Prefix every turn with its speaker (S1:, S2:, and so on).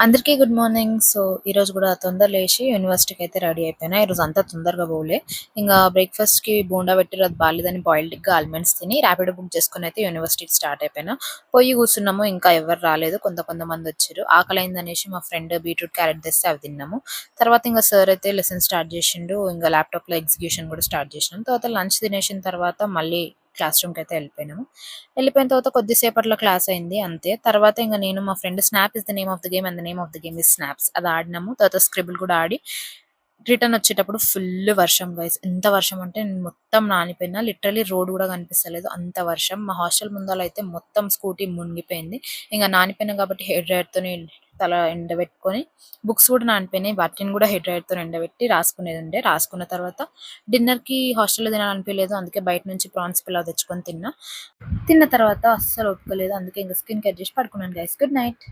S1: అందరికీ good morning. So, ఈరోజు గూడా తొందర లేసి యూనివర్సిటీకయితే రెడీ అయిపోయినా. ఈరోజు అంతా తొందరగా పోలే. ఇంగా బ్రేక్‌ఫాస్ట్‌కి బోండా పెట్టిర్రు అది బాలేదని బాయిల్డ్ ఎగ్, ఆల్మండ్స్ తిని ర్యాపిడో బుక్ చేసుకొనయితే యూనివర్సిటీకి స్టార్ట్ అయిపోయినా. పోయి కూర్చున్నాము. ఇంకా ఎవ్వరు రాలేదు. కొంతమందొచ్చిర్రు. ఆకలైందనేసి మా ఫ్రెండ్ బీట్రూట్, క్యారట్ తెస్తే అవి తిన్నాము. తర్వాత ఇంగ సార్ అయితే లెసన్ స్టార్ట్ చేశిండు. ఇంగ ల్యాప్‌టాప్‌లో ఎగ్జిక్యూషన్ గూడా స్టార్ట్ చేసినాం. తర్వాత లంచ్ తినేసిన తర్వాత మళ్ళీ క్లాస్ రూమ్‌కయితే ఎళ్ళిపోయినాము. వెళ్ళిపోయిన తర్వాత కొద్దిసేపట్లో క్లాస్ అయింది అంతే. తర్వాత ఇంక నేను మా friend snap is the name of the game and the name of the game is snaps అది ఆడినాము. తర్వాత స్క్రిబుల్ కూడా ఆడి రిటర్న్ వచ్చేటప్పుడు ఫుల్ వర్షం గైస్. ఎంత వర్షం అంటే నేను మొత్తం నానిపోయినా. లిటరల్లీ రోడ్ కూడా కనిపిస్తలేదు అంత వర్షం. మా హాస్టల్ ముందల అయితే మొత్తం స్కూటీ మునిగిపోయింది. ఇంక నానిపోయినా కాబట్టి హెయిర్ డ్రైయర్‌తోని తల ఎండబెట్టుకొని బుక్స్ కూడా నానిపోయినాయి. వాటిని కూడా హెయిర్ డ్రైయర్‌తోని ఎండబెట్టి రాసుకునేది ఉండే. రాసుకున్న తర్వాత డిన్నర్‌కి హాస్టల్‌లో తినాలనిపియలేదు. అందుకే బయట నుంచి ప్రాన్స్ పులావ్ తెచ్చుకొని తిన్నా. తిన్న తర్వాత అస్సలు ఓపిక లేదు. అందుకే ఇంక స్కిన్ కేర్ చేసి పడుకున్నాను గైస్. Good night.